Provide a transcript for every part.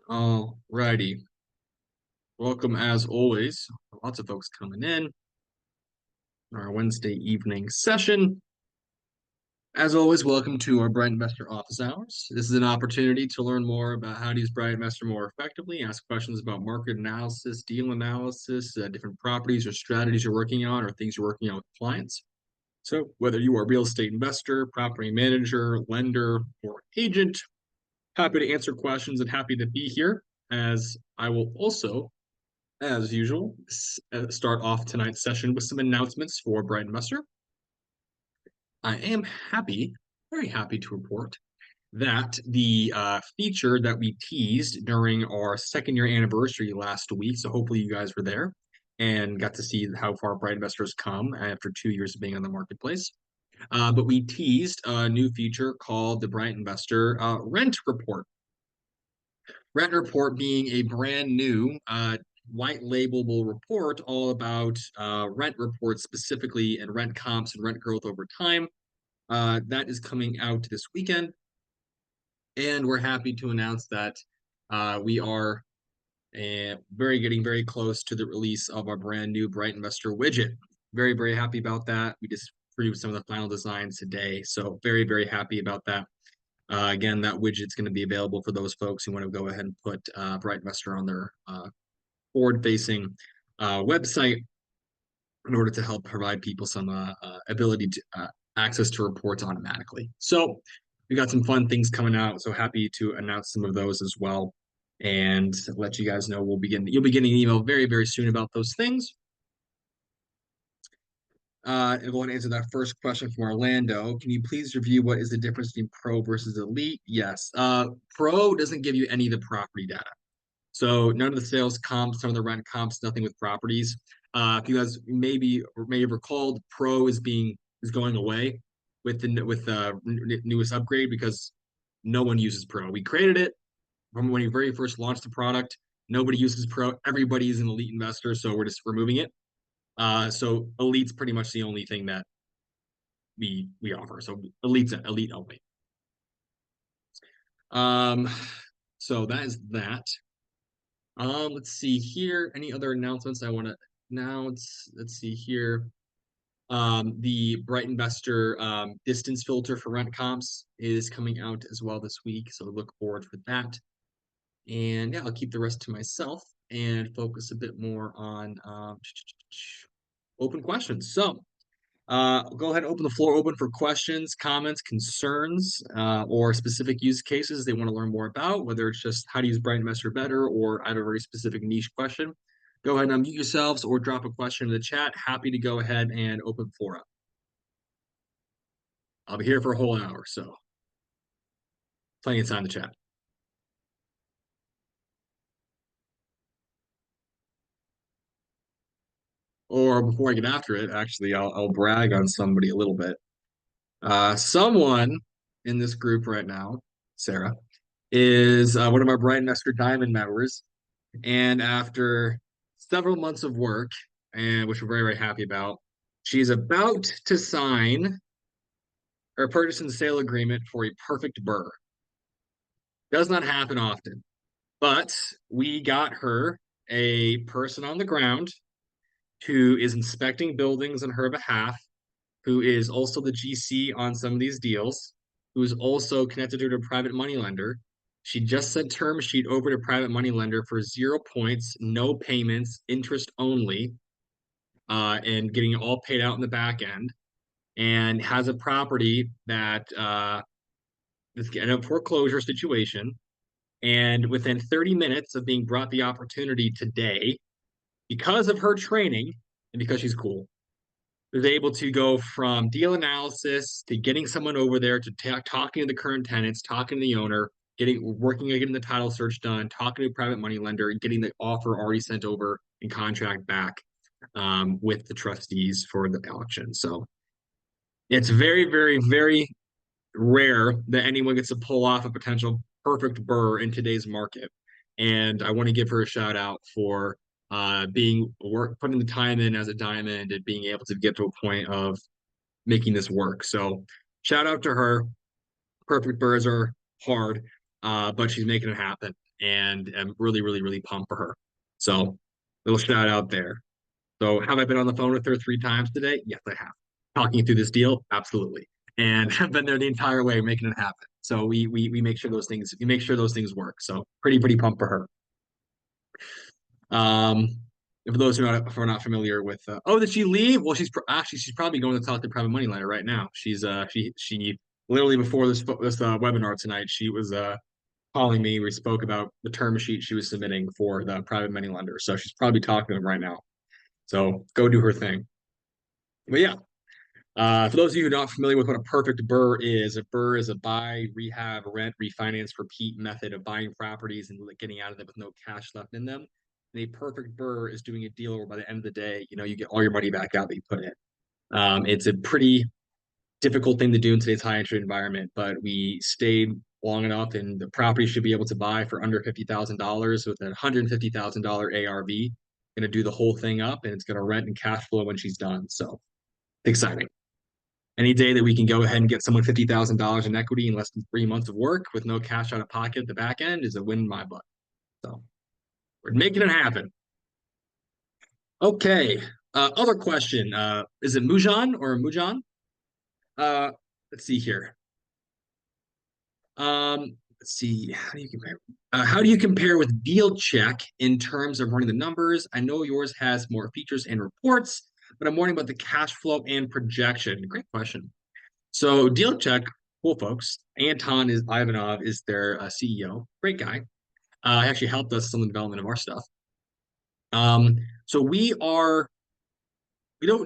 All righty. Welcome as always. Lots of folks coming in our Wednesday evening session. As always, welcome to our Bright Investor office hours. This is an opportunity to learn more about how to use Bright Investor more effectively, ask questions about market analysis, deal analysis, different properties or strategies you're working on or things you're working on with clients. So whether you are a real estate investor, property manager, lender, or agent, happy to answer questions and happy to be here, as I will also, as usual, start off tonight's session with some announcements for Bright Investor. I am happy, very happy to report that the feature that we teased during our second year anniversary last week, so hopefully you guys were there and got to see how far Bright Investor has come after 2 years of being on the marketplace. But we teased a new feature called the Bright Investor Rent Report. Rent Report being a brand new white labelable report all about rent reports specifically and rent comps and rent growth over time. That is coming out this weekend. And we're happy to announce that we are getting very close to the release of our brand new Bright Investor widget. Very, very happy about that. We just produced some of the final designs today. So very, very happy about that. Again, that widget's going to be available for those folks who want to go ahead and put Bright Investor on their forward-facing website in order to help provide people some ability to access to reports automatically. So we got some fun things coming out. So happy to announce some of those as well and let you guys know you'll be getting an email very, very soon about those things. And we'll answer that first question from Orlando. Can you please review what is the difference between Pro versus Elite? Yes. Pro doesn't give you any of the property data. So none of the sales comps, none of the rent comps, nothing with properties. If you guys may have recalled, Pro is going away with the newest upgrade because no one uses Pro. We created it from when we very first launched the product. Nobody uses Pro. Everybody is an Elite investor, so we're just removing it. So Elite's pretty much the only thing that we offer. So Elite only. So that is that. Let's see here. Any other announcements I want to announce? Let's see here. The Bright Investor distance filter for rent comps is coming out as well this week. So look forward for that. And yeah, I'll keep the rest to myself and focus a bit more on open questions. So go ahead and open the floor open for questions, comments, concerns, or specific use cases they want to learn more about, whether it's just how to use Bright Investor better or I have a very specific niche question. Go ahead and unmute yourselves or drop a question in the chat. Happy to go ahead and open the floor up. I'll be here for a whole hour, so plenty of time to chat. Or before I get after it, actually, I'll brag on somebody a little bit. Someone in this group right now, Sarah, is one of our Bright Investor Diamond members. And after several months of work, and which we're very, very happy about, she's about to sign her purchase and sale agreement for a perfect burr. Does not happen often, but we got her a person on the ground who is inspecting buildings on her behalf, who is also the GC on some of these deals, who is also connected to a private money lender. She just sent term sheet over to private money lender for 0 points, no payments, interest only, and getting it all paid out in the back end, and has a property that is in a foreclosure situation. And within 30 minutes of being brought the opportunity today, because of her training and because she's cool, was able to go from deal analysis to getting someone over there to talking to the current tenants, talking to the owner, working on getting the title search done, talking to a private money lender, and getting the offer already sent over and contract back with the trustees for the auction. So it's very, very, very rare that anyone gets to pull off a potential perfect burr in today's market. And I want to give her a shout out for putting the time in as a diamond and being able to get to a point of making this work. So shout out to her. Perfect burrs are hard, but she's making it happen. and am really, really, really pumped for her. So, little shout out there. So, have I been on the phone with her 3 times today? Yes, I have. Talking through this deal, absolutely, and have been there the entire way making it happen. So we make sure those things work. So pretty pumped for her. Um, for those who are not familiar with, oh, did she leave? Well, actually she's probably going to talk to private money lender right now. She literally before this webinar tonight, she was calling me. We spoke about the term sheet she was submitting for the private money lender. So she's probably talking to him right now. So go do her thing. But yeah, for those of you who are not familiar with what a perfect BRRRR is a buy, rehab, rent, refinance, repeat method of buying properties and getting out of them with no cash left in them. And a perfect BRRRR is doing a deal where by the end of the day, you get all your money back out that you put in. It's a pretty difficult thing to do in today's high interest environment, but we stayed long enough, and the property should be able to buy for under $50,000 with a $150,000 ARV. Going to do the whole thing up, and it's going to rent and cash flow when she's done. So exciting. Any day that we can go ahead and get someone $50,000 in equity in less than 3 months of work with no cash out of pocket at the back end is a win in my book. So we're making it happen. Okay. Other question. Is it Mujan or Mujan? Uh, let's see here. Let's see. How do you compare? How do you compare with Deal Check in terms of running the numbers? I know yours has more features and reports, but I'm wondering about the cash flow and projection. Great question. So Deal Check, cool folks. Anton is Ivanov is their CEO. Great guy. He actually helped us in the development of our stuff. So we don't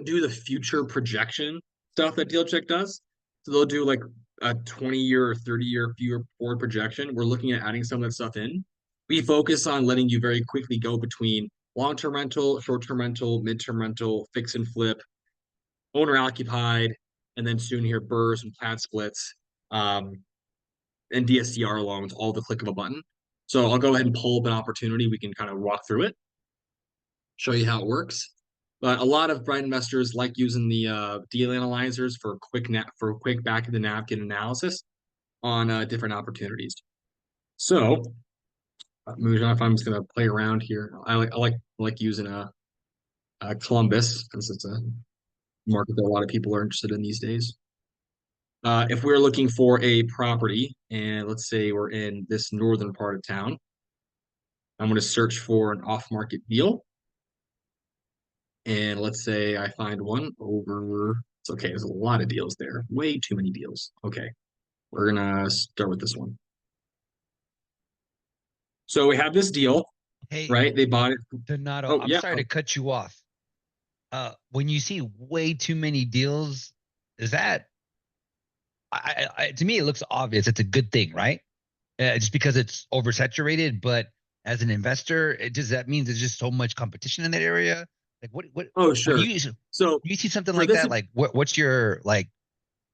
do the future projection stuff that Deal Check does. So they'll do like a 20-year or 30-year viewer forward projection. We're looking at adding some of that stuff in. We focus on letting you very quickly go between long-term rental, short-term rental, mid-term rental, fix and flip, owner occupied, and then soon here BRRRRs and plat splits, um, and DSCR loans, all the click of a button. So I'll go ahead and pull up an opportunity. We can kind of walk through it, show you how it works. But a lot of bright investors like using the deal analyzers for quick back of the napkin analysis on different opportunities. So, Mujan, if I'm just gonna play around here, I like using a Columbus because it's a market that a lot of people are interested in these days. If we're looking for a property, and let's say we're in this northern part of town, I'm going to search for an off-market deal. And let's say I find one over, it's okay, there's a lot of deals there. Way too many deals. Okay, we're gonna start with this one. So we have this deal, Hey, right? They bought it. Donato, Oh, I'm yeah. sorry to cut you off. When you see way too many deals, is that to me it looks obvious. It's a good thing, right? Just because it's oversaturated, but as an investor, that means there's just so much competition in that area. Like what Oh, when sure. So you see something for like this, that, like what's your like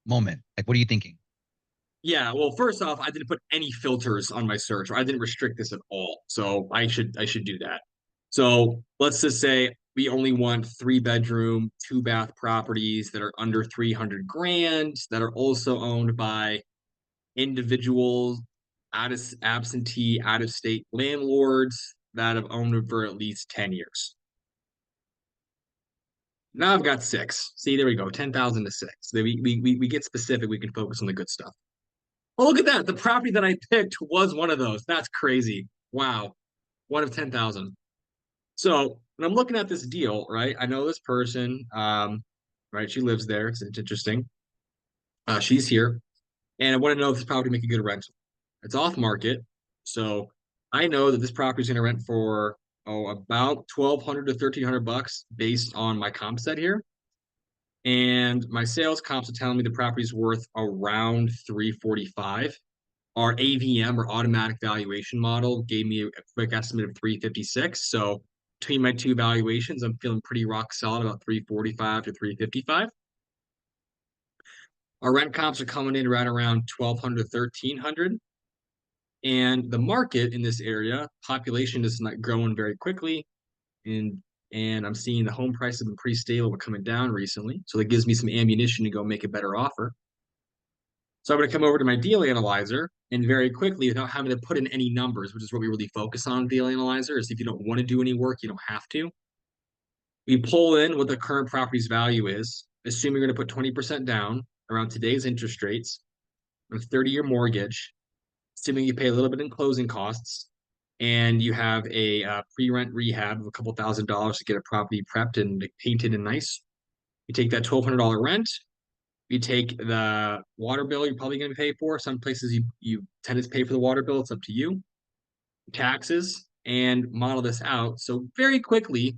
moment? Like what are you thinking? yeah, well, first off, I didn't put any filters on my search, or I didn't restrict this at all. So I should do that. So let's just say we only want 3 bedroom, 2 bath properties that are under 300 grand that are also owned by individuals, absentee, out of state landlords that have owned them for at least 10 years. Now I've got 6. See, there we go, 10,000 to 6. We get specific, we can focus on the good stuff. Oh, look at that. The property that I picked was one of those. That's crazy. Wow. One of 10,000. So when I'm looking at this deal, right, I know this person, right, she lives there. It's interesting. She's here. And I want to know if this property make a good rental. It's off market. So I know that this property is going to rent for, about 1,200 to 1,300 bucks based on my comp set here. And my sales comps are telling me the property is worth around 345. Our AVM or automatic valuation model gave me a quick estimate of 356. So between my two valuations, I'm feeling pretty rock solid about 345 to 355. Our rent comps are coming in right around 1,200 to 1,300. And the market in this area, population is not growing very quickly. And and I'm seeing the home prices have been pretty stable but coming down recently. So that gives me some ammunition to go make a better offer. So I'm going to come over to my deal analyzer and very quickly, without having to put in any numbers, which is what we really focus on deal analyzer, is if you don't want to do any work, you don't have to. We pull in what the current property's value is, assuming you're going to put 20% down around today's interest rates, a 30-year mortgage, assuming you pay a little bit in closing costs, and you have a pre-rent rehab of a couple $1,000s to get a property prepped and painted and nice. You take that $1,200 rent. You take the water bill you're probably going to pay for. Some places you tenants pay for the water bill. It's up to you. Taxes, and model this out. So very quickly,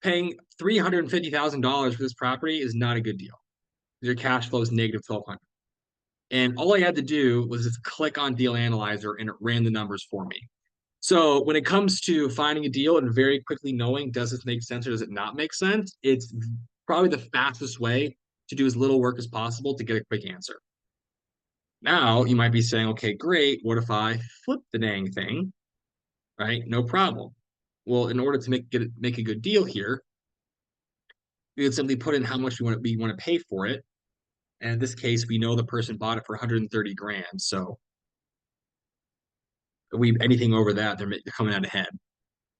paying $350,000 for this property is not a good deal. Your cash flow is negative 1,200. And all I had to do was just click on Deal Analyzer and it ran the numbers for me. So when it comes to finding a deal and very quickly knowing, does this make sense or does it not make sense? It's probably the fastest way to do as little work as possible to get a quick answer. Now you might be saying, okay, great. What if I flip the dang thing? Right? No problem. Well, in order to make a good deal here, we would simply put in how much we want to pay for it. And in this case, we know the person bought it for 130 grand. So if we anything over that, they're coming out ahead.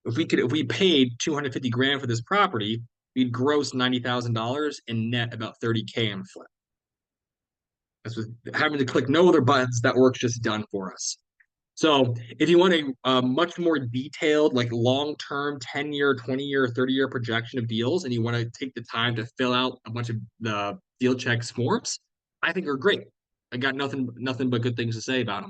If we paid 250 grand for this property, we'd gross $90,000 and net about 30K on flip. That's with having to click no other buttons. That work's just done for us. So if you want a much more detailed, like long-term 10-year, 20-year, 30-year projection of deals, and you want to take the time to fill out a bunch of the deal checks forms, I think are great. I got nothing but good things to say about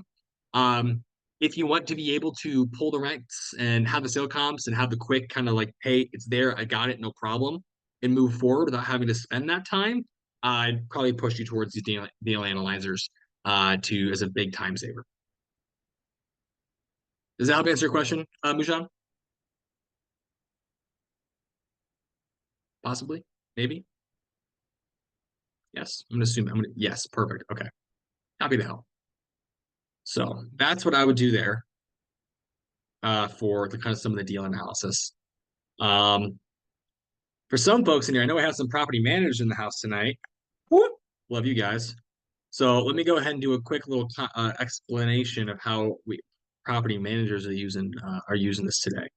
them. If you want to be able to pull the ranks and have the sale comps and have the quick kind of like, hey, it's there, I got it, no problem, and move forward without having to spend that time, I'd probably push you towards these deal analyzers to as a big time saver. Does that help answer your question, Mujan? Possibly, maybe. Yes, I'm gonna assume. Yes, perfect. Okay, happy to help. So that's what I would do there for the kind of some of the deal analysis. Um, for some folks in here, I know I have some property managers in the house tonight. Woo! Love you guys. So let me go ahead and do a quick little explanation of how we property managers are using this today.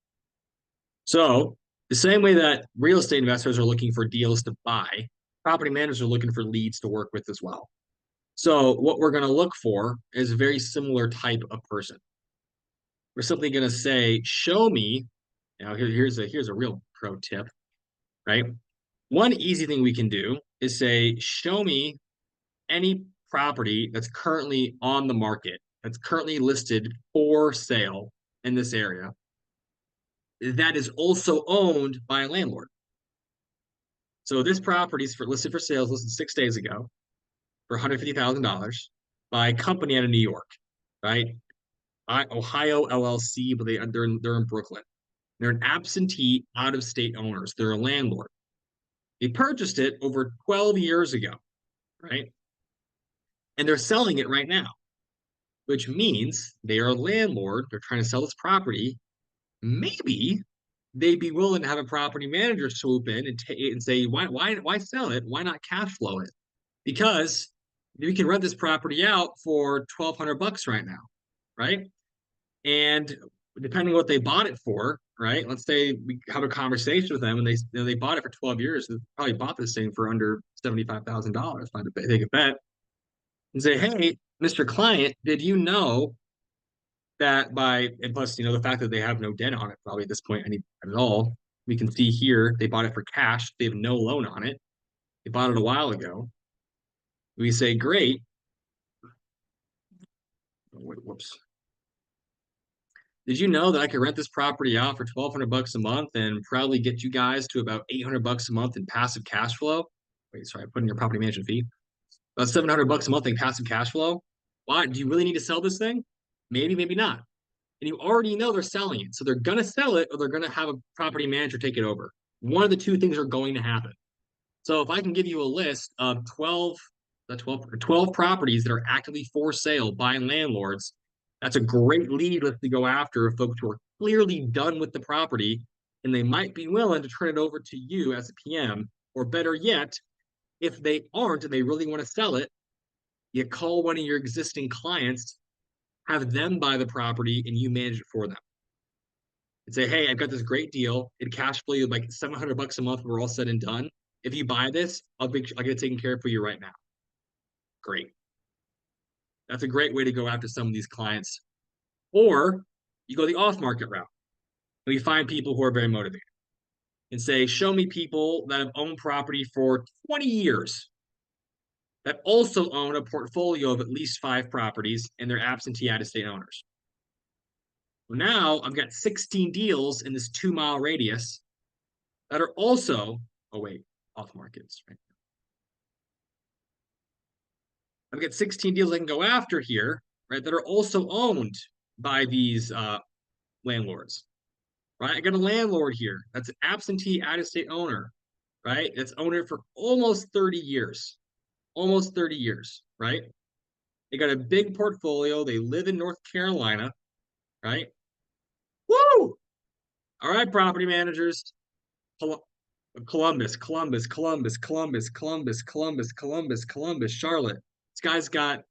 So the same way that real estate investors are looking for deals to buy, property managers are looking for leads to work with as well. So what we're going to look for is a very similar type of person. We're simply going to say, show me. Now here's a real pro tip, right? One easy thing we can do is say, show me any property that's currently on the market, that's currently listed for sale in this area, that is also owned by a landlord. So this property is listed for sales, listed 6 days ago for $150,000 by a company out of New York, right? Ohio LLC, but they're in Brooklyn. They're an absentee out-of-state owners. They're a landlord. They purchased it over 12 years ago, right? And they're selling it right now, which means they are a landlord. They're trying to sell this property. Maybe they'd be willing to have a property manager swoop in and say, why sell it? Why not cash flow it? Because we can rent this property out for $1,200 right now, right? And depending on what they bought it for, right? Let's say we have a conversation with them and they bought it for 12 years. They probably bought this thing for under $75,000. If I had to take a bet and say, hey, Mr. Client, did you know that and plus, the fact that they have no debt on it probably at this point at all, we can see here they bought it for cash. They have no loan on it. They bought it a while ago. We say, great. Whoops. Did you know that I could rent this property out for $1,200 a month and probably get you guys to about $800 a month in passive cash flow? Wait, sorry, I put in your property management fee. About $700 a month in passive cash flow. Why? Do you really need to sell this thing? Maybe, maybe not. And you already know they're selling it. So they're going to sell it or they're going to have a property manager take it over. One of the two things are going to happen. So if I can give you a list of 12 properties that are actively for sale by landlords, that's a great lead list to go after of folks who are clearly done with the property and they might be willing to turn it over to you as a PM. Or better yet, if they aren't and they really want to sell it, You call one of your existing clients, have them buy the property, and you manage it for them. And say, hey, I've got this great deal. It cash flow you like $700 a month. We're all said and done. If you buy this, I'll get it taken care of for you right now. Great. That's a great way to go after some of these clients. Or you go the off-market route. And you find people who are very motivated and say, show me people that have owned property for 20 years that also own a portfolio of at least 5 properties and they're absentee out-of-state owners. Well, now I've got 16 deals in this 2-mile radius that are also, oh wait, off markets, right? I've got 16 deals I can go after here, right, that are also owned by these landlords, right? I got a landlord here that's an absentee out-of-state owner, right? That's owned it for almost 30 years, right? They got a big portfolio. They live in North Carolina, right? Woo! All right, property managers. Columbus, Columbus, Columbus, Columbus, Columbus, Columbus, Columbus, Columbus, Charlotte. This guy's got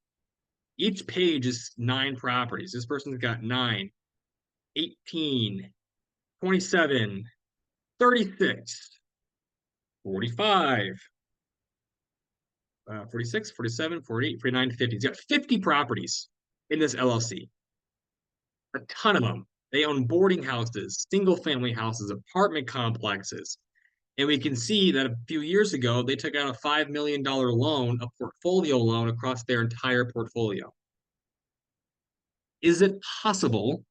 each page is 9 properties. This person's got 9, 18, 27, 36, 45, 46, 47, 48, 49, 50. He's got 50 properties in this LLC. A ton of them. They own boarding houses, single family houses, apartment complexes. And we can see that a few years ago, they took out a $5 million loan, a portfolio loan across their entire portfolio. Is it possible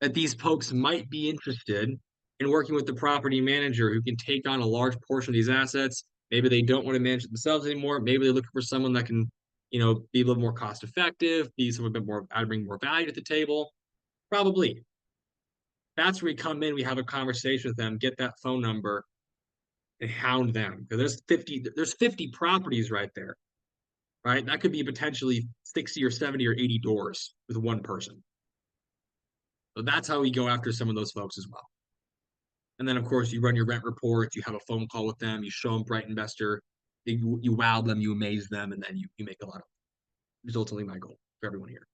that these folks might be interested in working with the property manager who can take on a large portion of these assets? Maybe they don't want to manage it themselves anymore. Maybe they're looking for someone that can, be a little more cost effective, be some a bit more, bring more value to the table. Probably. That's where we come in. We have a conversation with them, get that phone number, and hound them. Because there's 50 properties right there, right? That could be potentially 60 or 70 or 80 doors with one person. So that's how we go after some of those folks as well. And then, of course, you run your rent report, you have a phone call with them, you show them BrightInvestor, you wow them, you amaze them, and then you make a lot of it's ultimately my goal for everyone here.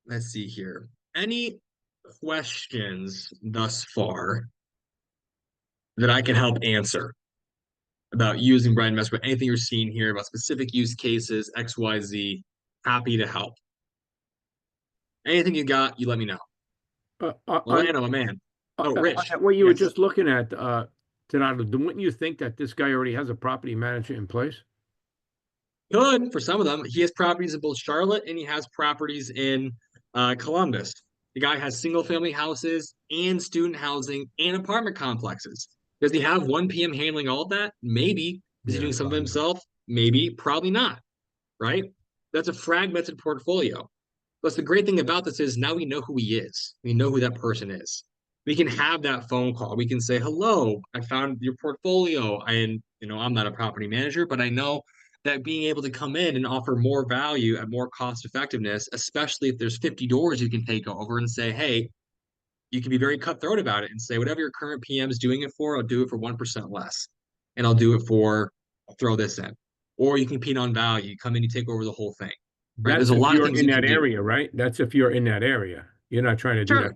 Let's see here. Any questions thus far that I can help answer about using BrightInvestor? Anything you're seeing here about specific use cases, XYZ, happy to help. Anything you got, you let me know. Orlando, my man. Oh, Rich. What you were Yes. just looking at, Donato, wouldn't you think that this guy already has a property manager in place? Good for some of them. He has properties in both Charlotte and he has properties in Columbus. The guy has single family houses and student housing and apartment complexes. Does he have one PM handling all of that? Maybe. Is he Yeah, doing some of it probably not. himself? Maybe. Probably not. Right? That's a fragmented portfolio. But the great thing about this is now we know who he is. We know who that person is. We can have that phone call. We can say, hello, I found your portfolio. And, I'm not a property manager, but I know that being able to come in and offer more value at more cost effectiveness, especially if there's 50 doors you can take over and say, hey, you can be very cutthroat about it and say, whatever your current PM is doing it for, I'll do it for 1% less. And I'll do it for, I'll throw this in. Or you compete on value. You come in, you take over the whole thing. Right? There's That's a if lot of you're things in you can that do. area, right? That's if you're in that area. You're not trying to do that Sure.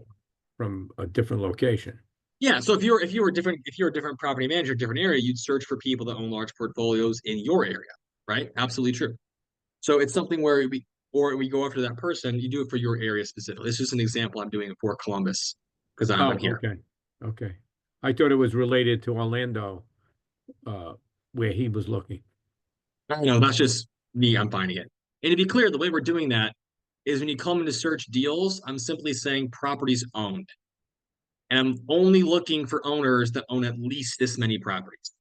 from a different location. Yeah. So if you're a different property manager, different area, you'd search for people that own large portfolios in your area, right? Absolutely true. So it's something where we go after that person, you do it for your area specifically. It's just an example I'm doing it for Columbus because I'm Oh, here. okay. Okay. I thought it was related to Orlando, uh, where he was looking. I know that's just me, I'm finding it. And to be clear, the way we're doing that is when you come in to search deals, I'm simply saying properties owned. And I'm only looking for owners that own at least this many properties.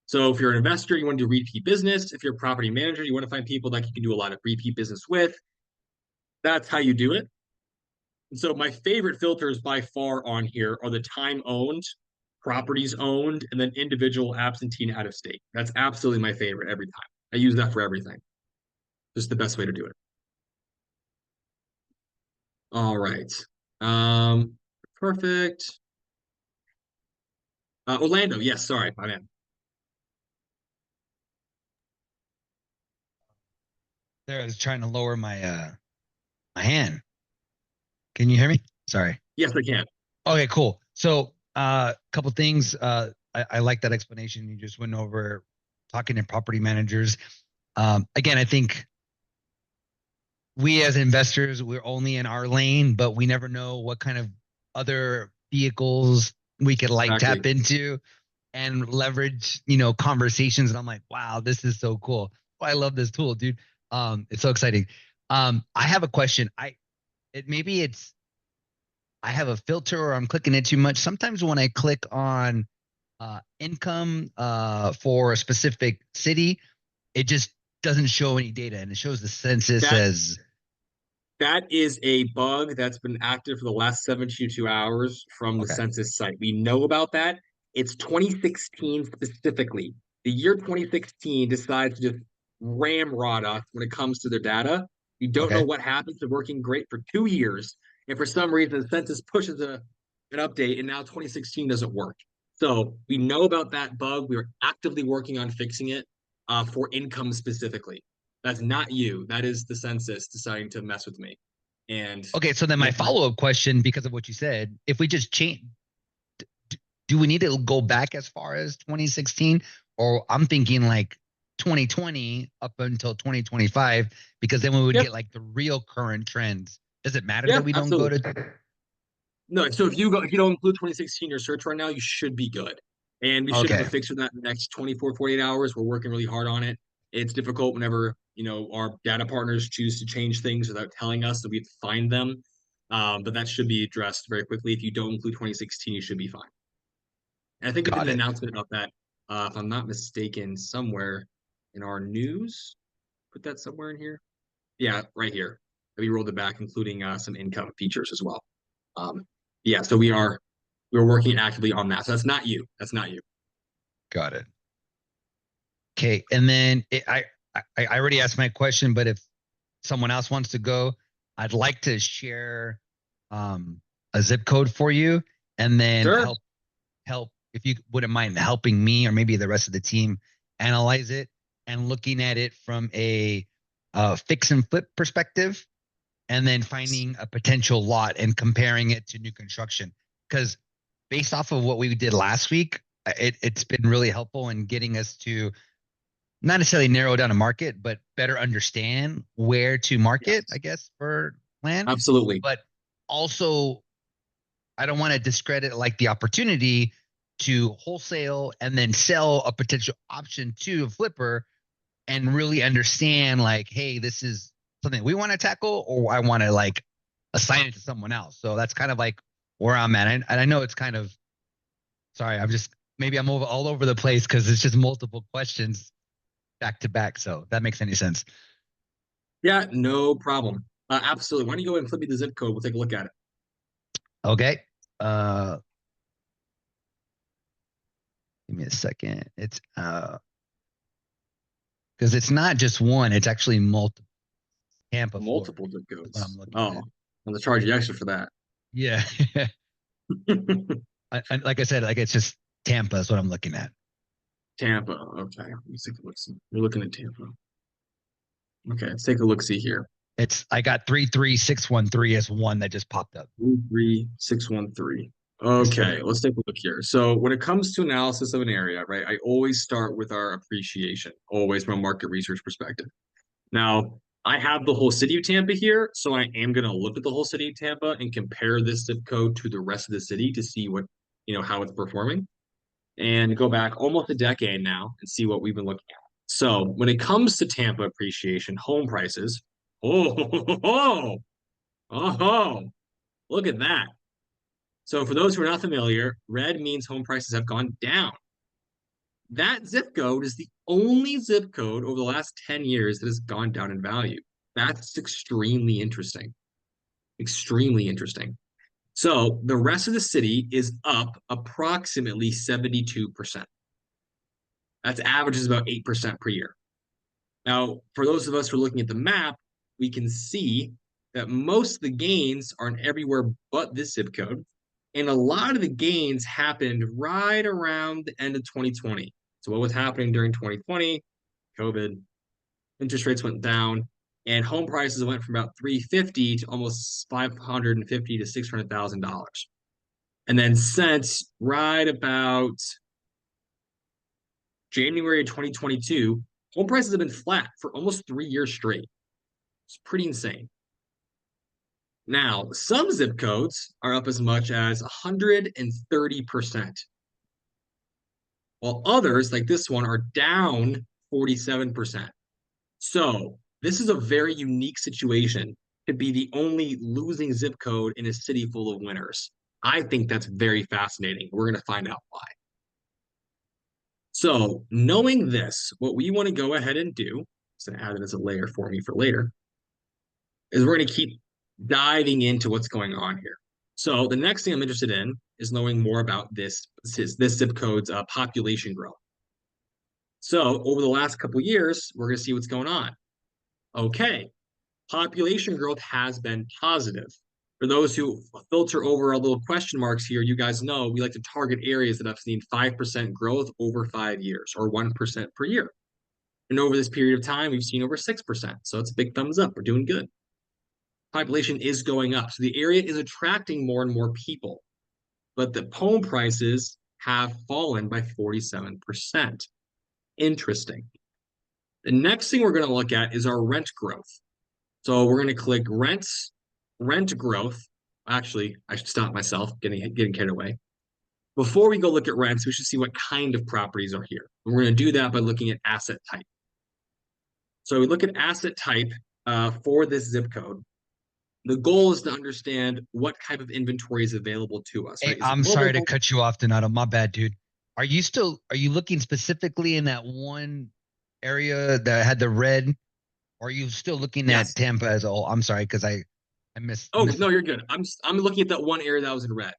So if you're an investor, you want to do repeat business. If you're a property manager, you want to find people that you can do a lot of repeat business with. That's how you do it. And so my favorite filters by far on here are the time owned, properties owned, and then individual absentee and out of state. That's absolutely my favorite every time. I use that for everything. Just the best way to do it. All right. Perfect. Orlando, yes, sorry, my man. There, I was trying to lower my hand. Can you hear me? Sorry. Yes, I can. Okay, cool. So, a couple things. I like that explanation you just went over, talking to property managers. Again, I think we as investors, we're only in our lane, but we never know what kind of other vehicles we could like Exactly. tap into and leverage, conversations. And I'm like, wow, this is so cool. Oh, I love this tool, dude. It's so exciting. I have a question. Maybe it's I have a filter or I'm clicking it too much. Sometimes when I click on income for a specific city, it just doesn't show any data and it shows the census That as That is a bug that's been active for the last 72 hours from the okay. census site. We know about that. It's 2016 specifically. The year 2016 decides to just ramrod us when it comes to their data. We don't know Okay. what happens. They're working great for 2 years. And for some reason, the census pushes an update, and now 2016 doesn't work. So we know about that bug. We are actively working on fixing it for income specifically. That's not you. That is the census deciding to mess with me. And Okay. So then my no, follow-up question, because of what you said, if we just change, do we need to go back as far as 2016? Or I'm thinking like 2020 up until 2025, because then we would yeah, get like the real current trends. Does it matter yeah, that we don't go absolutely. to No, so if you don't include 2016 in your search right now, you should be good. And we should have a okay. fix for that in the next 24, 48 hours. We're working really hard on it. It's difficult whenever, our data partners choose to change things without telling us, so we have to find them. But that should be addressed very quickly. If you don't include 2016, you should be fine. And I think we did Got an it. announcement about that, if I'm not mistaken, somewhere in our news. Put that somewhere in here. Yeah, right here. We rolled it back, including some income features as well. Um, yeah, so we're working actively on that. So that's not you. That's not you. Got it. Okay. And then I already asked my question, but if someone else wants to go, I'd like to share um, a zip code for you and then Sure. help if you wouldn't mind helping me or maybe the rest of the team analyze it and looking at it from a fix and flip perspective and then finding a potential lot and comparing it to new construction. Because based off of what we did last week, it's been really helpful in getting us to not necessarily narrow down a market, but better understand where to market, I Yes. guess, for land. Absolutely. But also, I don't want to discredit like the opportunity to wholesale and then sell a potential option to a flipper and really understand like, hey, this is something we want to tackle, or I want to like assign it to someone else. So that's kind of like where I'm at. And I know it's kind of sorry, I'm just maybe I'm all over the place because it's just multiple questions back to back. So that makes any sense. Yeah, no problem. Absolutely. Why don't you go ahead and flip me the zip code? We'll take a look at it. Okay. Uh Give me a second. It's because it's not just one, it's actually multiple. Tampa, Florida Multiple zip is what I'm codes. looking Oh, at. I'm gonna charge you extra for that. Yeah. Like I said, like it's just Tampa is what I'm looking at. Tampa. Okay. Let's take a look. You're looking at Tampa. Okay, let's take a look. See here. I got 33613 as one that just popped up. 33613. Yes, sir. Okay, let's take a look here. So when it comes to analysis of an area, right, I always start with our appreciation, always from a market research perspective. Now, I have the whole city of Tampa here, so I am going to look at the whole city of Tampa and compare this zip code to the rest of the city to see how it's performing, and go back almost a decade now and see what we've been looking at. So when it comes to Tampa appreciation, home prices, oh, oh, look at that. So for those who are not familiar, red means home prices have gone down. That zip code is the only zip code over the last 10 years that has gone down in value. That's extremely interesting. Extremely interesting. So the rest of the city is up approximately 72%. That's averages about 8% per year. Now, for those of us who are looking at the map, we can see that most of the gains are everywhere but this zip code. And a lot of the gains happened right around the end of 2020. So what was happening during 2020? COVID, interest rates went down, and home prices went from about 350 to almost 550 to $600,000. And then since right about January of 2022, home prices have been flat for almost 3 years straight. It's pretty insane. Now, some zip codes are up as much as 130%, while others, like this one, are down 47%. So, this is a very unique situation to be the only losing zip code in a city full of winners. I think that's very fascinating. We're going to find out why. So, knowing this, what we want to go ahead and do, so add it as a layer for me for later, is we're going to keep diving into what's going on here. So the next thing I'm interested in is knowing more about this zip code's population growth. So over the last couple of years, we're going to see what's going on. Okay, population growth has been positive. For those who filter over our little question marks here, you guys know we like to target areas that have seen 5% growth over 5 years or 1% per year. And over this period of time, we've seen over 6%. So it's a big thumbs up. We're doing good. Population is going up. So the area is attracting more and more people. But the home prices have fallen by 47%. Interesting. The next thing we're going to look at is our rent growth. So we're going to click rent growth. Actually, I should stop myself getting carried away. Before we go look at rents, we should see what kind of properties are here. And we're going to do that by looking at asset type. So we look at asset type for this zip code. The goal is to understand what type of inventory is available to us. Hey, Right? I'm sorry to cut you off, Donato. My bad, dude. Are you looking specifically in that one area that had the red? Or are you still looking Yes. at Tampa as a whole? I'm sorry, because I missed. Oh, no, you're good. I'm looking at that one area that was in red.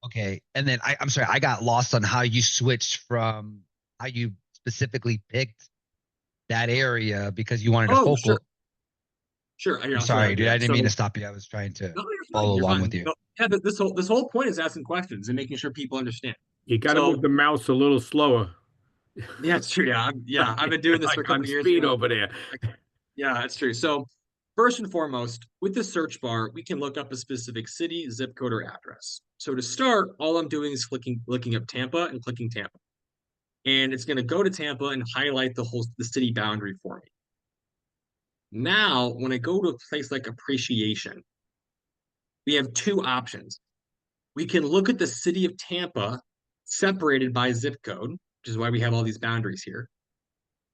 Okay. And then I'm sorry, I got lost on how you switched from how you specifically picked that area because you wanted to focal. Sure. Sure. I'm sorry, dude. I didn't mean to stop you. I was trying to follow along with you. No, yeah, this whole point is asking questions and making sure people understand. You got to move the mouse a little slower. Yeah, it's true. Yeah, I've been doing this for a couple of years. Speed over there. Yeah, it's true. So first and foremost, with the search bar, we can look up a specific city, zip code, or address. So to start, all I'm doing is looking up Tampa and clicking Tampa. And it's going to go to Tampa and highlight the city boundary for me. Now, when I go to a place like Appreciation, we have two options. We can look at the city of Tampa separated by zip code, which is why we have all these boundaries here.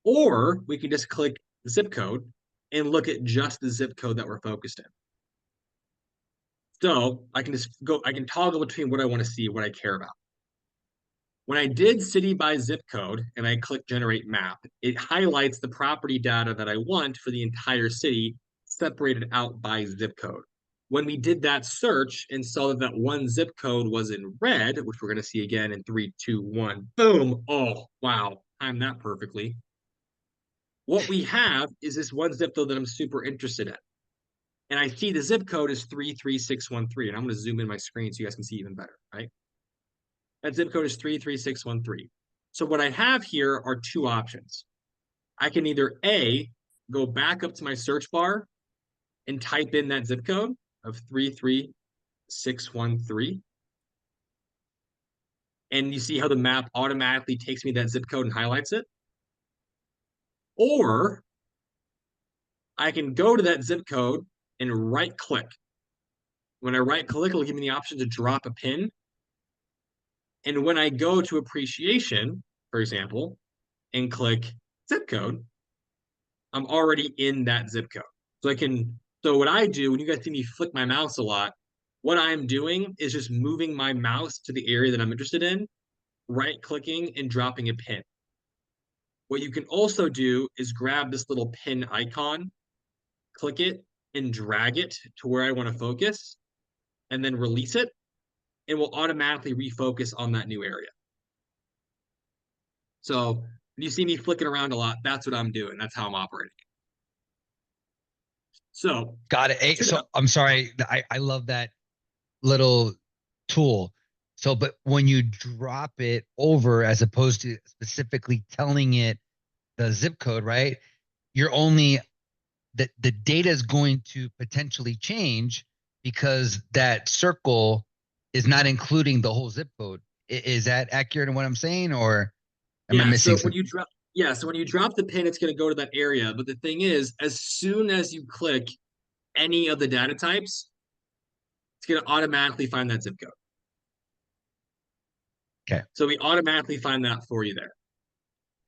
Or we can just click zip code and look at just the zip code that we're focused in. So I can toggle between what I want to see, what I care about. When I did city by zip code and I click generate map, it highlights the property data that I want for the entire city separated out by zip code. When we did that search and saw that one zip code was in red, which we're going to see again in 3, 2, 1, boom. Oh, wow. Timed that perfectly. What we have is this one zip code that I'm super interested in. And I see the zip code is 33613. And I'm going to zoom in my screen so you guys can see even better, right? That zip code is 33613. So what I have here are two options. I can either A, go back up to my search bar and type in that zip code of 33613. And you see how the map automatically takes me that zip code and highlights it. Or I can go to that zip code and right click. When I right click, it'll give me the option to drop a pin. And when I go to Appreciation, for example, and click zip code, I'm already in that zip code. So what I do, when you guys see me flick my mouse a lot, what I'm doing is just moving my mouse to the area that I'm interested in, right clicking and dropping a pin. What you can also do is grab this little pin icon, click it and drag it to where I want to focus, and then release it. It will automatically refocus on that new area. So when you see me flicking around a lot, that's what I'm doing. That's how I'm operating. So got it. Hey, so I'm sorry. I love that little tool. So, but when you drop it over as opposed to specifically telling it the zip code, right? You're only the data is going to potentially change because that circle is not including the whole zip code. Is that accurate in what I'm saying, or am I Yeah, missing so when something? you drop so when you drop the pin, it's going to go to that area. But the thing is, as soon as you click any of the data types, it's going to automatically find that zip code. Okay, So we automatically find that for you there.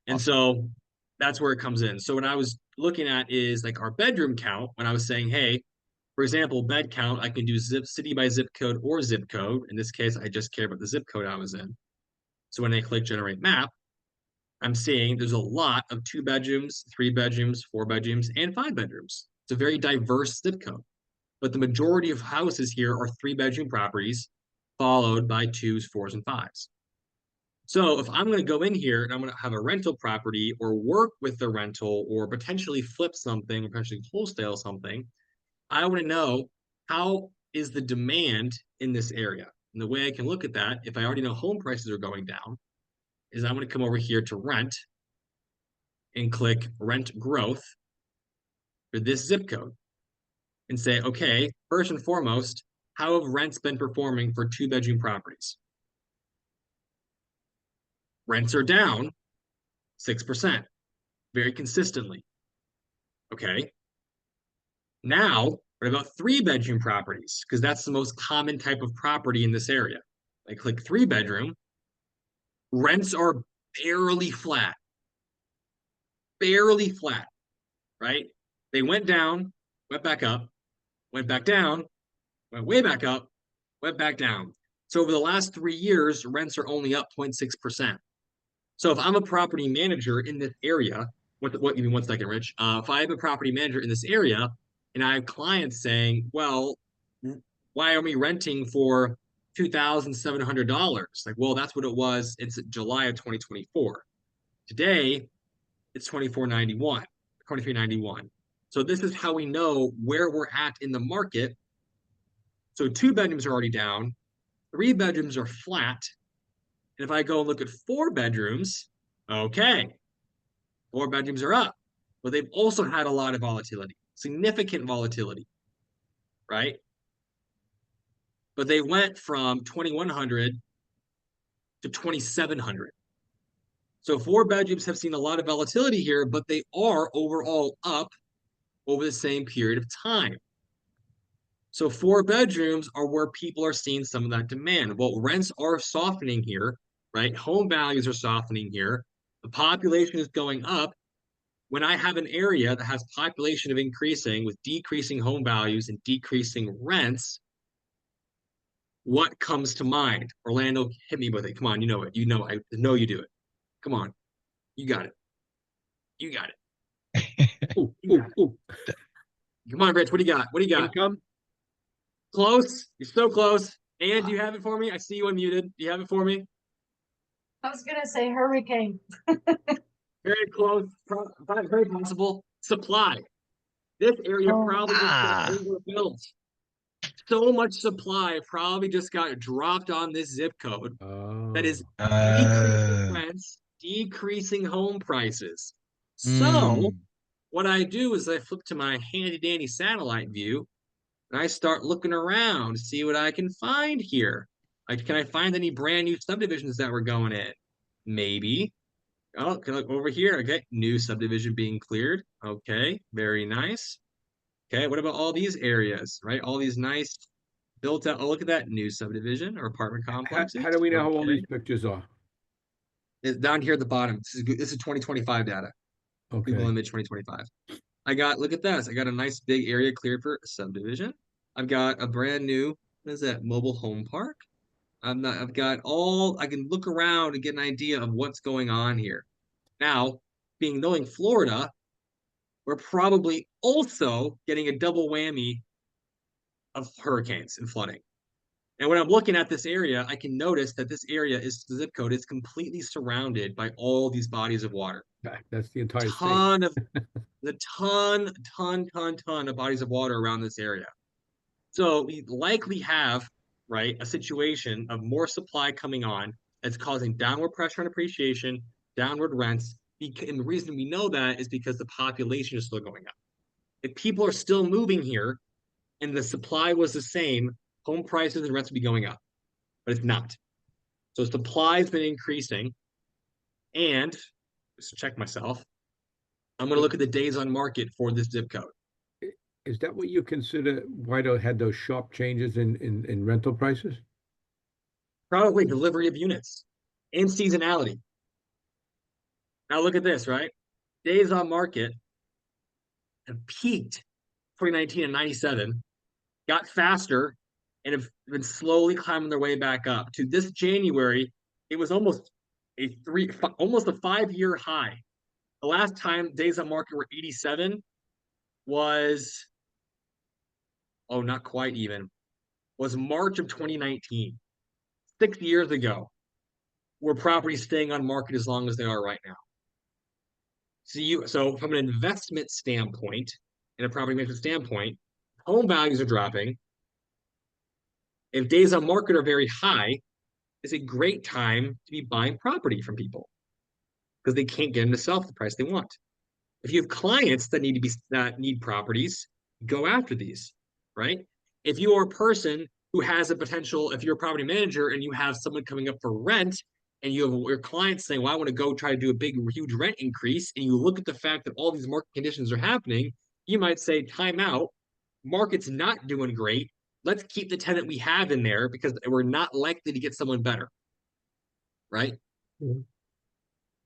And awesome. so that's where it comes in. So what I was looking at is like our bedroom count when I was saying, hey, for example, bed count, I can do city by zip code or zip code. In this case, I just care about the zip code I was in. So when I click generate map, I'm seeing there's a lot of 2 bedrooms, 3 bedrooms, 4 bedrooms, and 5 bedrooms. It's a very diverse zip code. But the majority of houses here are 3-bedroom properties, followed by 2s, 4s, and 5s. So if I'm going to go in here and I'm going to have a rental property or work with the rental or potentially flip something, or potentially wholesale something, I want to know how is the demand in this area. And the way I can look at that, if I already know home prices are going down, is I'm going to come over here to rent and click rent growth for this zip code and say, okay, first and foremost, how have rents been performing for 2-bedroom properties? Rents are down 6%, very consistently. Okay. Now, what about 3-bedroom properties? Because that's the most common type of property in this area. I click 3-bedroom, rents are barely flat, right? They went down, went back up, went back down, went way back up, went back down. So over the last 3 years, rents are only up 0.6%. So if I'm a property manager in this area, give me 1 second, Rich. If I have a property manager in this area and I have clients saying, well, why are we renting for $2,700? Like, well, that's what it was. It's July of 2024. Today, it's 2491, 2391. So this is how we know where we're at in the market. So 2 bedrooms are already down, 3 bedrooms are flat. And if I go and look at 4 bedrooms, okay, 4 bedrooms are up, but they've also had a lot of volatility, significant volatility, right? But they went from 2100 to 2700. So 4 bedrooms have seen a lot of volatility here, but they are overall up over the same period of time. So 4 bedrooms are where people are seeing some of that demand. Well, rents are softening here, right? Home values are softening here. The population is going up. When I have an area that has population of increasing with decreasing home values and decreasing rents, what comes to mind? Orlando, hit me with it. Come on, you know it. You know, I know you do it. Come on. You got it. You got it. Ooh, You ooh, got it. ooh. Come on, Rich. What do you got? What do you got? Income? Close. You're so close. And do you have it for me? I see you unmuted. Do you have it for me? I was gonna say hurricane. Very close. Very possible. Supply. This area Oh. probably just got Ah, overbuilt. So much supply probably just got dropped on this zip code that Oh. is decreasing uh, rents, decreasing home prices. So mm, what I do is I flip to my handy dandy satellite view and I start looking around to see what I can find here. Like, can I find any brand new subdivisions that were going in? Maybe. Oh, can I look over here? Okay, new subdivision being cleared. Okay, very nice. Okay, what about all these areas, right? All these nice built out. Oh, look at that new subdivision or apartment How complexes. do we know how old Okay, these pictures are? it's down here at the bottom. This is 2025 data. Google Okay. Image 2025. Look at this. I got a nice big area cleared for a subdivision. I've got a brand new, what is that, mobile home park. I've got all, I can look around and get an idea of what's going on here. Now, knowing Florida, we're probably also getting a double whammy of hurricanes and flooding. And when I'm looking at this area, I can notice that this area is the zip code is completely surrounded by all these bodies of water. That's the entire state. Ton of the ton of bodies of water around this area. So we likely have, right, a situation of more supply coming on that's causing downward pressure on appreciation, downward rents. And the reason we know that is because the population is still going up. if people are still moving here and the supply was the same, home prices and rents would be going up, but it's not. So supply has been increasing. And just to check myself, I'm going to look at the days on market for this zip code. Is that what you consider why they had those sharp changes in rental prices? Probably delivery of units and seasonality. Now look at this, right? Days on market have peaked 2019 and 97, got faster, and have been slowly climbing their way back up. To this January, it was almost almost a 5-year high. The last time days on market were 87 was, oh, not quite even, was March of 2019. 6 years ago, were properties staying on market as long as they are right now. So from an investment standpoint and a property management standpoint, home values are dropping. If days on market are very high, it's a great time to be buying property from people because they can't get them to sell for the price they want. If you have clients that need properties, go after these, right? If you are a person who has a potential, if you're a property manager and you have someone coming up for rent and you have your clients saying, well, I want to go try to do a big, huge rent increase, and you look at the fact that all these market conditions are happening, you might say, time out, market's not doing great. Let's keep the tenant we have in there because we're not likely to get someone better, right? Mm-hmm.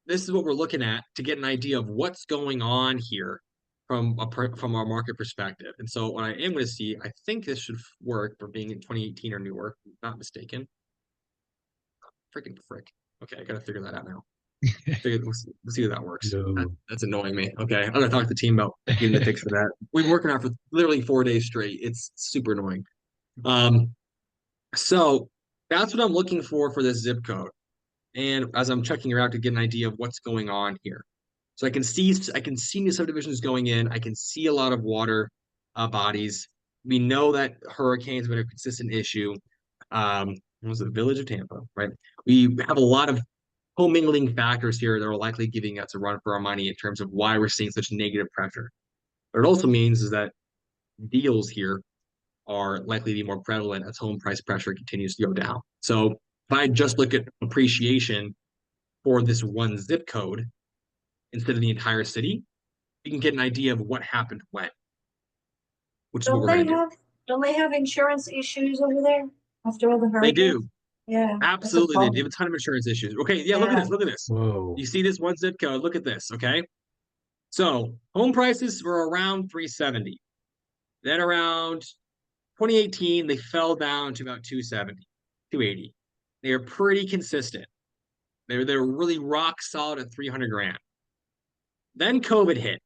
This is what we're looking at to get an idea of what's going on here from our market perspective. And so what I am going to see, I think this should work for being in 2018 or newer, if I'm not mistaken. Freaking frick. Okay, I got to figure that out now. Let's see if that works. No. That's annoying me. Okay, I'm going to talk to the team about getting the fix for that. We've been working on it for literally 4 days straight. It's super annoying. So that's what I'm looking for this zip code. And as I'm checking her out to get an idea of what's going on here. So I can see new subdivisions going in. I can see a lot of water bodies. We know that hurricanes have been a consistent issue. It was the village of Tampa, right? We have a lot of commingling factors here that are likely giving us a run for our money in terms of why we're seeing such negative pressure. What it also means is that deals here are likely to be more prevalent as home price pressure continues to go down. So if I just look at appreciation for this one zip code instead of the entire city, you can get an idea of what happened when, which is what we're going to do. Don't they have insurance issues over there after all the hurricanes? They do. Yeah. Absolutely. They have a ton of insurance issues. Okay. Yeah. Look at this. Look at this. Whoa. You see this one zip code? Look at this. Okay. So home prices were around 370. Then around 2018, they fell down to about 270, 280. They are pretty consistent. They're really rock solid at 300 grand. Then COVID hit,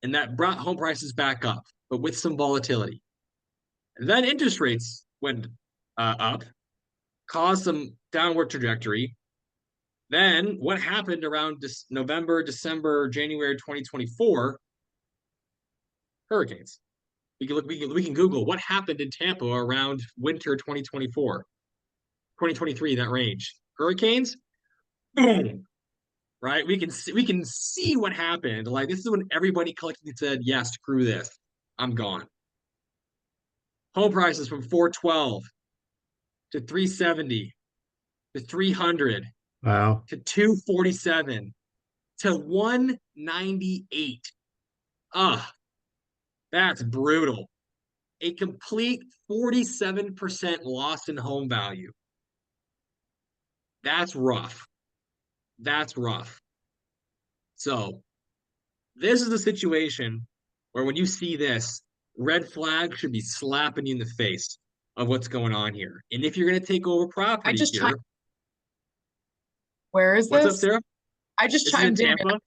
and that brought home prices back up, but with some volatility. And then interest rates went up, caused some downward trajectory. Then what happened around November, December, January 2024? Hurricanes. We can Google what happened in Tampa around winter 2024, 2023, that range. Hurricanes, boom. Right? We can see what happened. Like, this is when everybody collectively said, yeah, screw this. I'm gone. Home prices from 412 to 370 to 300 Wow. to 247 to 198. That's brutal. A complete 47% loss in home value. That's rough. That's rough. So this is a situation where when you see this, red flag should be slapping you in the face of what's going on here. And if you're going to take over property here, where is what's this? up, Sarah? I just Is it in chimed in. Tampa?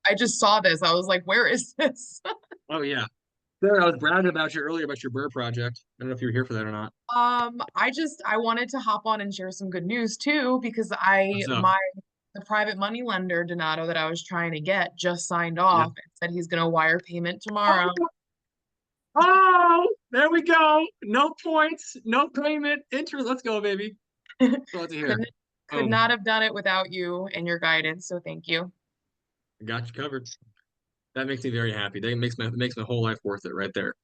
I just saw this. I was like, where is this? Oh yeah, Sarah, I was bragging about you earlier about your bird project. I don't know if you were here for that or not. I wanted to hop on and share some good news too, because What's up? the private money lender, Donato, that I was trying to get just signed off and said he's gonna wire payment tomorrow. Oh, there we go. No points, no payment, interest. Let's go, baby. Glad to hear. Could not have done it without you and your guidance, so thank you. I got you covered. That makes me very happy. That makes my whole life worth it right there.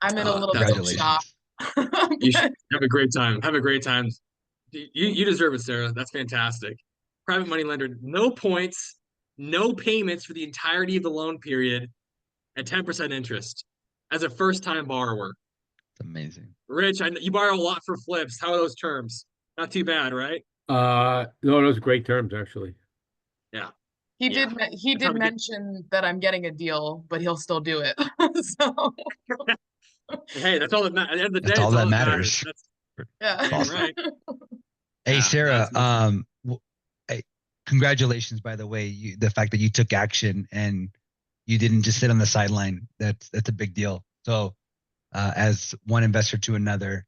I'm in a little bit That's of shock. Congratulations. You should have a great time. Have a great time. You deserve it, Sarah. That's fantastic. Private money lender, no points, no payments for the entirety of the loan period, at 10% interest as a first-time borrower. It's amazing. Rich, you borrow a lot for flips. How are those terms? Not too bad, right? No, those are great terms, actually. Yeah. He Yeah. did That's how mention that I'm getting a deal, but he'll still do it. So Hey, that's all that matters. At the end of the That's day, all it's all that that matters. matters. That's yeah. Awesome. right. Hey, Yeah, Sarah, that's hey, congratulations, by the way, the fact that you took action and you didn't just sit on the sideline. That's a big deal. So, as one investor to another,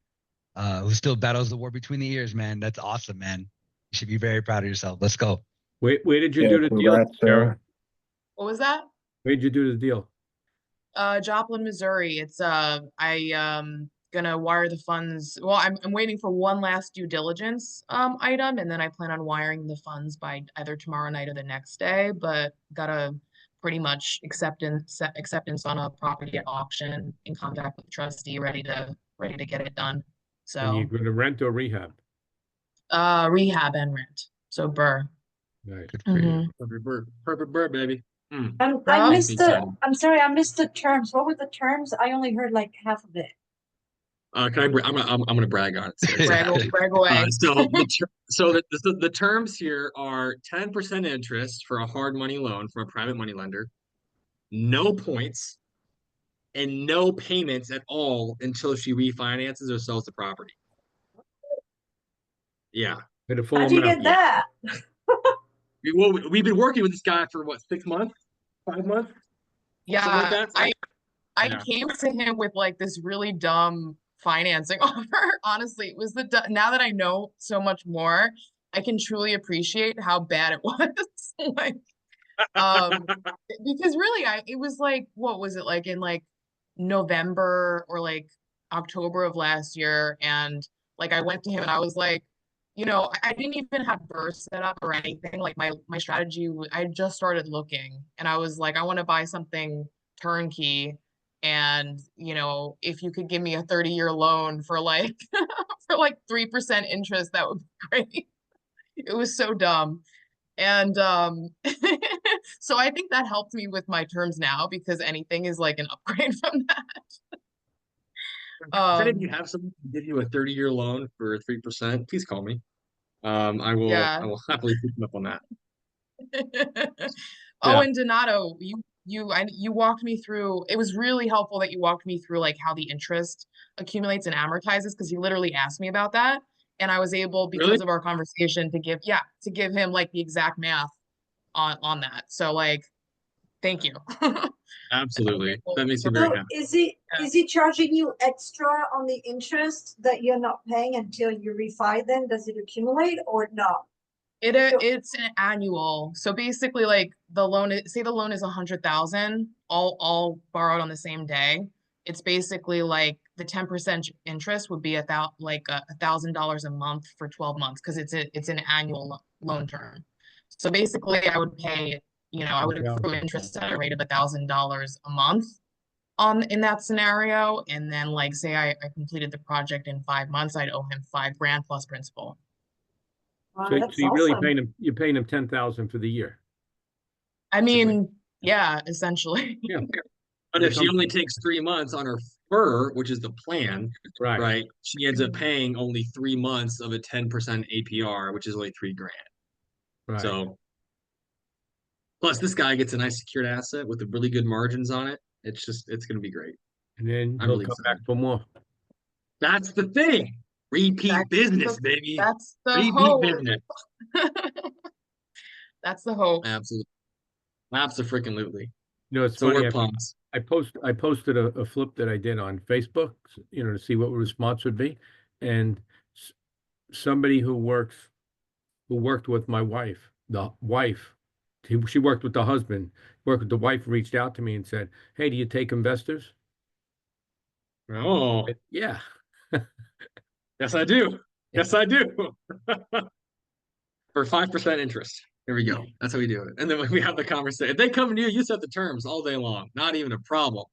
who still battles the war between the ears, man, that's awesome, man. You should be very proud of yourself. Let's go. Where did you Yeah, do the deal, congrats, Sarah? What was that? Where did you do the deal? Joplin, Missouri. It's gonna wire the funds. Well, I'm waiting for one last due diligence item, and then I plan on wiring the funds by either tomorrow night or the next day. But got a pretty much acceptance on a property at auction, in contact with the trustee, ready to get it done. And you So going to rent or rehab? rehab and rent. So Burr. Right. Good for you. perfect bird, baby. I Bro. missed Exciting. I'm sorry, I missed the terms. What were the terms? I only heard like half of it. I'm gonna brag on it. Sarah. Brag away. The terms here are 10% interest for a hard money loan from a private money lender, no points, and no payments at all until she refinances or sells the property. Yeah. For the full How'd you amount. get that? We've been working with this guy for what, 6 months? 5 months? Yeah, Something like that? I Yeah. came to him with like this really dumb financing offer. Honestly, it was now that I know so much more, I can truly appreciate how bad it was. Like, because really, it was like, what was it like in like November or like October of last year, and like I went to him and I was like, I didn't even have Burr set up or anything. Like my strategy, I just started looking, and I was like, I want to buy something turnkey, and if you could give me a 30-year loan for like for like 3% interest, that would be great. It was so dumb. And so I think that helped me with my terms now, because anything is like an upgrade from that. If you have someone to give you a 30-year loan for 3%, please call me. I Yeah. will happily pick you up on that. Oh, Yeah. and Donato, you walked me through. It was really helpful that you walked me through like how the interest accumulates and amortizes, because he literally asked me about that, and I was able, Really? because of our conversation, to give him like the exact math on that. So like, thank you. Absolutely. That makes me So very happy. is he charging you extra on the interest that you're not paying until you refi then? Does it accumulate or not? It's an annual. So basically, like say the loan is 100,000, all borrowed on the same day. It's basically like the 10% interest would be $1,000 a month for 12 months, because it's an annual loan term. So basically, I would pay, I would accrue interest at a rate of $1,000 a month in that scenario, and then like say I completed the project in 5 months, I'd owe him $5,000 plus principal. Wow, So that's you're really awesome. you're paying him 10,000 for the year. I mean, yeah, essentially. Yeah. But if she only takes 3 months on her FIR, which is the plan, Right. right? She ends up paying only 3 months of a 10% APR, which is only $3,000. Right. So, plus this guy gets a nice secured asset with really good margins on it. It's going to be great. And then I'm he'll really come excited. back for more. That's the thing. Repeat business, baby. That's the Repeat hope. business. That's the hope. Absolutely. Absolutely. It's So funny. we're pumped. I posted a flip that I did on Facebook, to see what the response would be, and somebody who worked with my wife, she worked with the husband, worked with the wife, reached out to me and said, "Hey, do you take investors?" Oh, Yeah. yes, I do. Yes, I do. For 5% interest. Here we go. That's how we do it. And then when we have the conversation, if they come to you, you set the terms all day long. Not even a problem.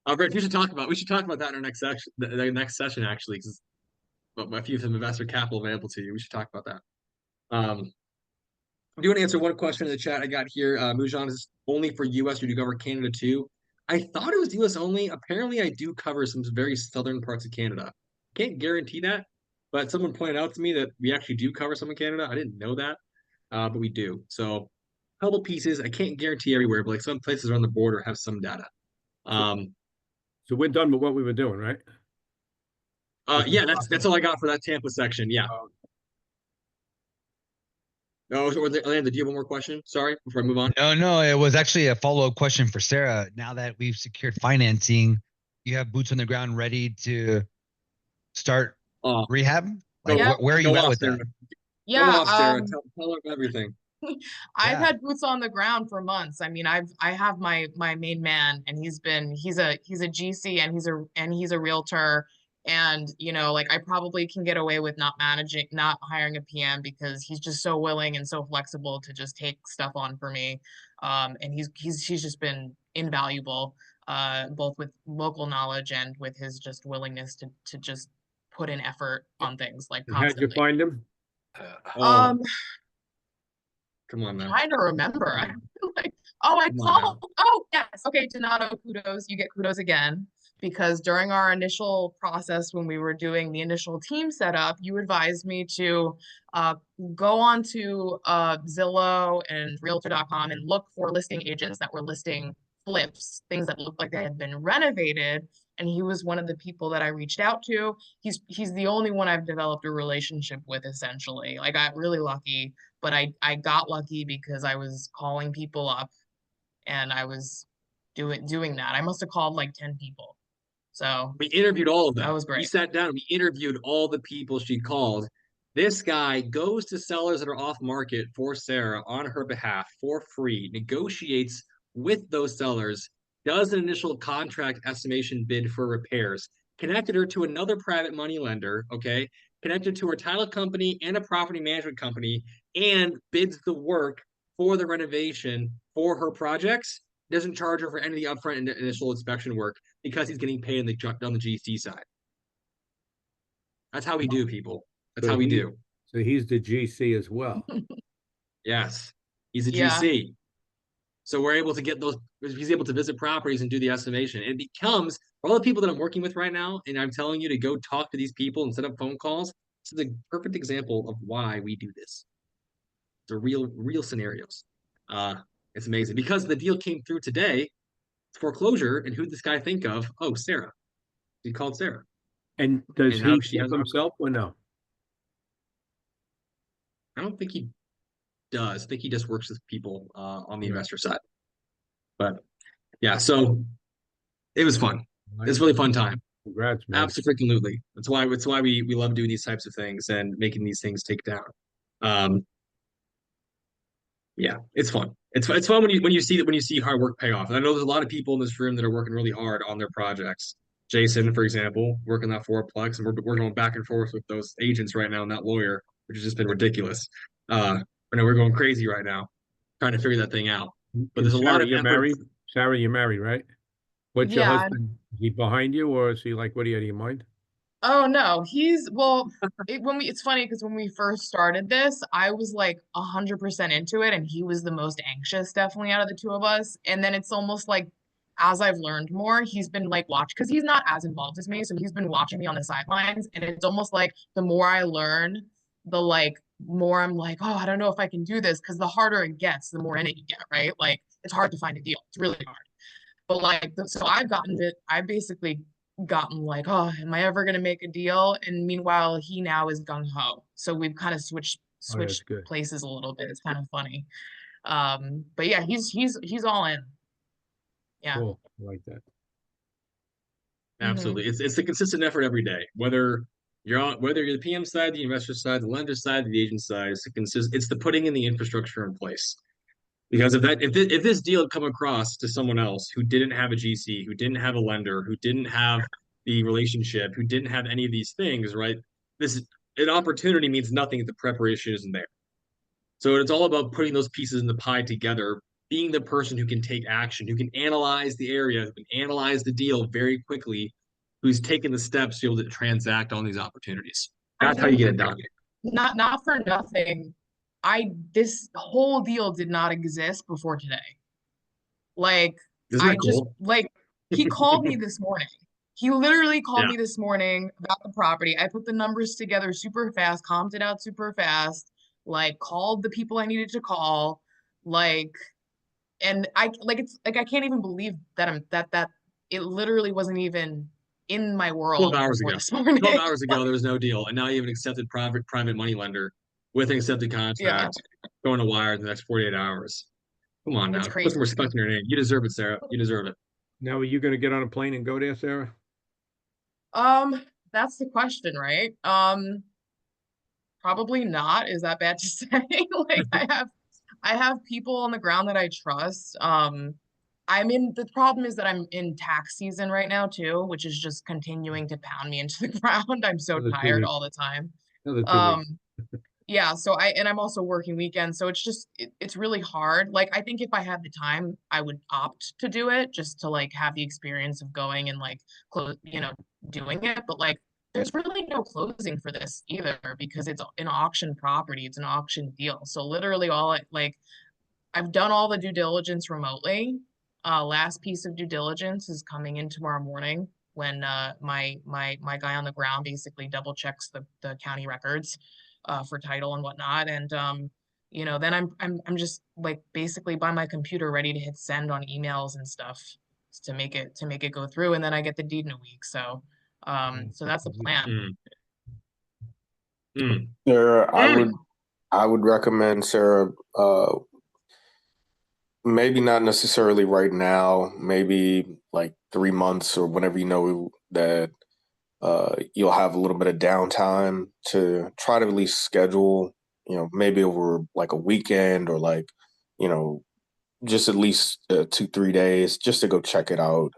Brett, we should talk about that in our next section, the next session actually, because a few of some investor capital available to you. We should talk about that. I do want to answer one question in the chat I got here. Mujan, is only for US or do you cover Canada too? I thought it was US only. Apparently, I do cover some very southern parts of Canada. Can't guarantee that, but someone pointed out to me that we actually do cover some in Canada. I didn't know that, but we do. So, a couple pieces. I can't guarantee everywhere, but like some places around the border have some data. So we're done with what we were doing, right? Yeah, that's all I got for that Tampa section. Yeah. Oh, Orlando, do you have one more question? Sorry, before I move on. No, it was actually a follow-up question for Sarah. Now that we've secured financing, you have boots on the ground ready to start rehab? Like, Yeah. where are you at with that? Go off, Sarah. Tell her everything. I've had boots on the ground for months. I mean, I have my main man, and he's a GC, and he's a realtor. And like I probably can get away with not hiring a PM because he's just so willing and so flexible to just take stuff on for me. And he's just been invaluable, both with local knowledge and with his just willingness to just put in effort on things like constantly. How'd you find him? Come on now. I'm trying to remember. I feel like, I called. Oh, yes. Okay, Donato, kudos. You get kudos again. Because during our initial process, when we were doing the initial team setup, you advised me to go on to Zillow and Realtor.com and look for listing agents that were listing flips, things that looked like they had been renovated. And he was one of the people that I reached out to. He's the only one I've developed a relationship with, essentially. I got really lucky, but I got lucky because I was calling people up and I was doing that. I must have called like 10 people. So we interviewed all of them. That was great. We sat down, we interviewed all the people she called. This guy goes to sellers that are off market for Sarah on her behalf for free, negotiates with those sellers, does an initial contract estimation bid for repairs, connected her to another private money lender, okay, connected to her title company and a property management company, and bids the work for the renovation for her projects. Doesn't charge her for any of the upfront initial inspection work because he's getting paid on the GC side. That's how we do, people. That's how we do. So he's the GC as well. Yes, he's a GC. So we're able to get those. He's able to visit properties and do the estimation. It becomes for all the people that I'm working with right now, and I'm telling you to go talk to these people and set up phone calls. This is a perfect example of why we do this. It's a real scenarios. It's amazing because the deal came through today, foreclosure, and who did this guy think of? Oh, Sarah. He called Sarah. And does he ship himself or no? I don't think he does. I think he just works with people on the investor side. But yeah, so it was fun. It's a really fun time. Congrats, man. Absolutely. That's why we love doing these types of things and making these things take down. Yeah, it's fun. It's fun when you see hard work pay off. And I know there's a lot of people in this room that are working really hard on their projects. Jason, for example, working that fourplex, and we're going back and forth with those agents right now and that lawyer, which has just been ridiculous. I know we're going crazy right now, trying to figure that thing out. But there's a lot of you're married. Sarah, you're married, right? What's your husband? Is he behind you, or is he like, what do you have in mind? Oh no, it's funny because when we first started this, I was like 100% into it, and he was the most anxious, definitely out of the two of us. And then it's almost like as I've learned more, he's been like because he's not as involved as me, so he's been watching me on the sidelines, and it's almost like the more I learn, the like more I'm like, oh, I don't know if I can do this, because the harder it gets, the more in it you get, right? Like it's hard to find a deal. It's really hard. But like, so I basically gotten like, oh, am I ever gonna make a deal? And meanwhile, he now is gung ho. So we've kind of switched places a little bit. It's kind of funny. But yeah, he's all in. Yeah. Cool. I like that. Absolutely. It's a consistent effort every day. Whether you're the PM side, the investor side, the lender side, the agent side, it's the putting in the infrastructure in place. Because if this deal had come across to someone else who didn't have a GC, who didn't have a lender, who didn't have the relationship, who didn't have any of these things, right? An opportunity means nothing if the preparation isn't there. So it's all about putting those pieces in the pie together, being the person who can take action, who can analyze the area, who can analyze the deal very quickly, who's taken the steps to be able to transact on these opportunities. I That's how you mean, get it done. not for nothing. This whole deal did not exist before today. Like, Isn't I that just cool? like he called me this morning. He literally called Yeah. me this morning about the property. I put the numbers together super fast, comped it out super fast, like called the people I needed to call, like, and I like it's like I can't even believe that that it literally wasn't even in my 12 world hours before ago. this morning. 12 hours ago, there was no deal. And now you have an accepted private money lender with an accepted Yeah, contract going to wire in the next 48 hours. Come on it's now. Put some crazy. respect in your name. You deserve it, Sarah. You deserve it. Now, are you going to get on a plane and go there, Sarah? That's the question, right? Probably not. Is that bad to say? Like I have people on the ground that I trust. The problem is that I'm in tax season right now too, which is just continuing to pound me into the ground. I'm so Another 2 tired weeks. all the time. Another 2 weeks. Um, yeah, so I'm also working weekends, so it's just it's really hard. Like I think if I had the time, I would opt to do it just to like have the experience of going and like close, doing it. But like there's really no closing for this either because it's an auction property, it's an auction deal. So literally I've done all the due diligence remotely. Last piece of due diligence is coming in tomorrow morning when my guy on the ground basically double checks the county records for title and whatnot. And then I'm just like basically by my computer ready to hit send on emails and stuff to make it go through, and then I get the deed in a week. So that's the plan. Mm. Mm. Sarah, Mm. I would recommend Sarah, maybe not necessarily right now, maybe like 3 months or whenever you know that you'll have a little bit of downtime to try to at least schedule, maybe over like a weekend or like, you know, just at least 2, 3 days just to go check it out.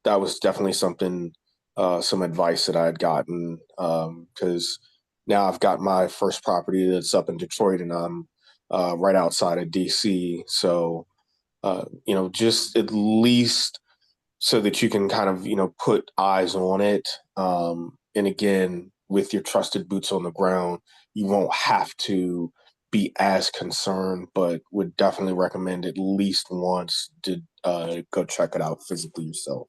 That was definitely something, some advice that I had gotten because now I've got my first property that's up in Detroit and I'm right outside of DC. So, just at least so that you can kind of, put eyes on it. And again, with your trusted boots on the ground, you won't have to be as concerned, but would definitely recommend at least once to go check it out physically yourself.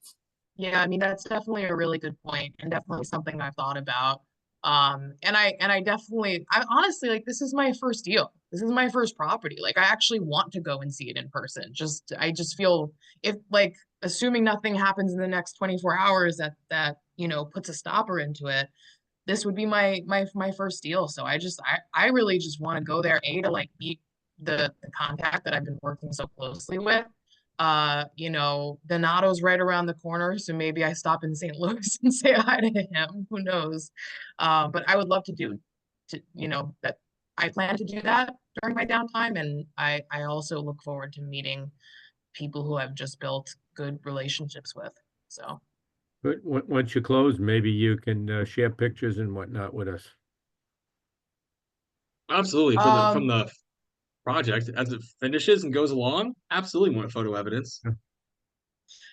Yeah, I mean that's definitely a really good point and definitely something I've thought about. And I definitely I honestly like this is my first deal. This is my first property. Like I actually want to go and see it in person. I just feel if like assuming nothing happens in the next 24 hours that puts a stopper into it, this would be my first deal. So I really just want to go there, to like meet the contact that I've been working so closely with. Donato's right around the corner, so maybe I stop in St. Louis and say hi to him. Who knows? But I would love that I plan to do that during my downtime, and I also look forward to meeting people who I've just built good relationships with. So But once you close, maybe you can share pictures and whatnot with us. Absolutely. From um the project as it finishes and goes along, absolutely want photo evidence.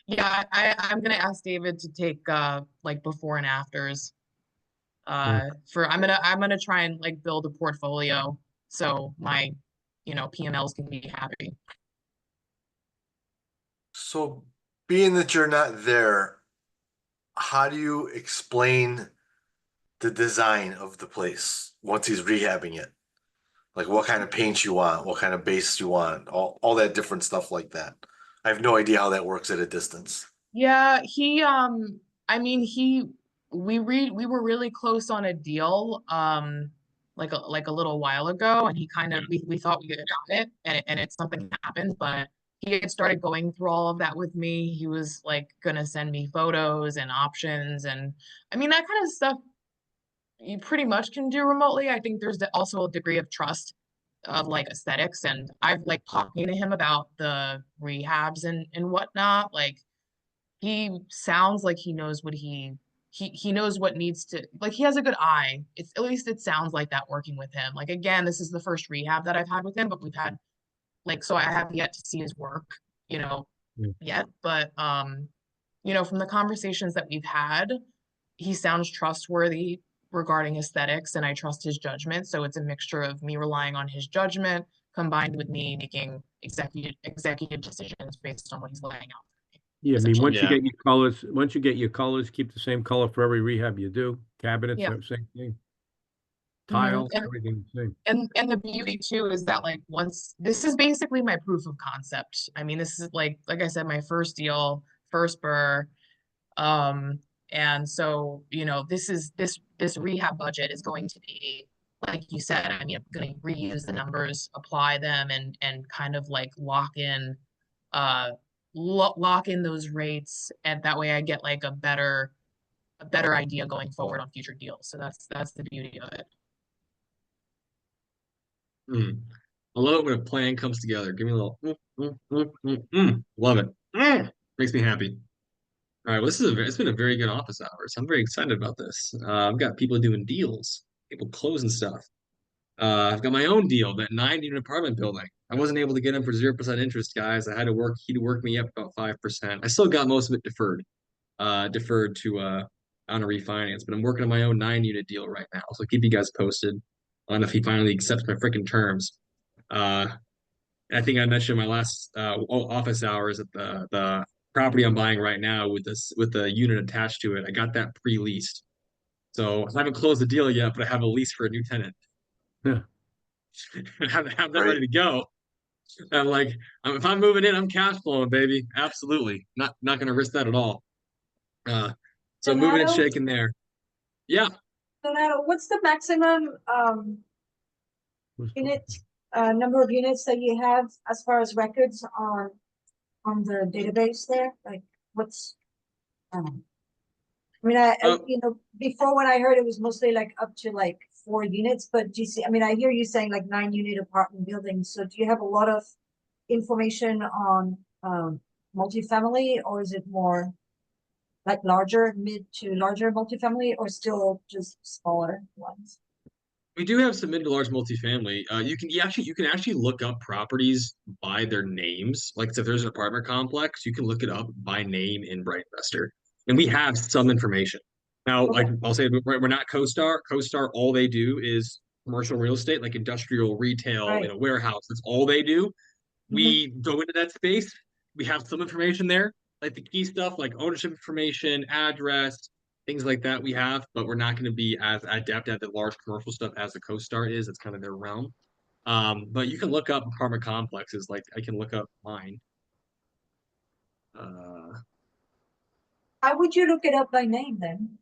yeah, I'm gonna ask David to take like before and afters. I'm gonna try and like build a portfolio so my PMLs can be happy. So, being that you're not there, how do you explain the design of the place once he's rehabbing it? Like what kind of paint you want, what kind of base you want, all that different stuff like that. I have no idea how that works at a distance. Yeah, I mean we were really close on a deal like a little while ago, and he kind of we thought we had got it, and it's something happened, but he had started going through all of that with me. He was like gonna send me photos and options, and I mean that kind of stuff you pretty much can do remotely. I think there's also a degree of trust of like aesthetics, and I've like talking to him about the rehabs and whatnot. Like he sounds like he knows what he he knows what needs to, like, he has a good eye. It's, at least it sounds like that working with him. Like, again, this is the first rehab that I've had with him, but we've had, like, so I have yet to see his work, you know, Yeah. yet. But you know, from the conversations that we've had, he sounds trustworthy regarding aesthetics, and I trust his judgment. So it's a mixture of me relying on his judgment combined with me making executive decisions based on what he's laying out. Yeah, I mean, Essentially. once you Yeah. get your colors, keep the same color for every rehab you do. Cabinets, Yeah. same thing. Mhm. Tile, And everything the same. and the beauty too is that, like, once, this is basically my proof of concept. I mean, this is like I said, my first deal, first burr. And so, you know, this rehab budget is going to be, like you said, I mean, I'm going to reuse the numbers, apply them, and kind of like lock in those rates, and that way I get like a better idea going forward on future deals. So that's the beauty of it. I love it when a plan comes together. Give me a little love it. Makes me happy. All right, well, it's been a very good office hours. I'm very excited about this. I've got people doing deals, people closing stuff. I've got my own deal, that 9-unit apartment building. I wasn't able to get him for 0% interest, guys. He'd work me up about 5%. I still got most of it deferred to on a refinance, but I'm working on my own 9-unit deal right now. So I'll keep you guys posted on if he finally accepts my freaking terms. Uh, I think I mentioned in my last office hours that the property I'm buying right now with the unit attached to it, I got that pre-leased. So I haven't closed the deal yet, but I have a lease for a new tenant. Yeah. I have that Right. ready to go. I'm like, if I'm moving in, I'm cash flowing, baby. Absolutely, not gonna risk that at all. So moving and Donato, shaking there. Yeah, Donato, what's the maximum unit number of units that you have as far as records on the database there? Like, what's I mean, Oh. you know, before when I heard it was mostly like up to like 4 units, but do you see, I mean, I hear you saying like 9-unit apartment buildings. So do you have a lot of information on multifamily, or is it more like larger, mid to larger multifamily, or still just smaller ones? We do have some mid to large multifamily. You can actually look up properties by their names. Like, so if there's an apartment complex, you can look it up by name in BrightInvestor, and we have some information. Now, like Okay. I'll say, we're not CoStar. CoStar, all they do is commercial real estate, like industrial, retail, Right. warehouse. That's all they do. Mhm. We go into that space. We have some information there, like the key stuff, like ownership information, address, things like that we have, but we're not going to be as adept at the large commercial stuff as the CoStar is. It's kind of their realm. But you can look up apartment complexes. Like, I can look up mine. How would you look it up by name then?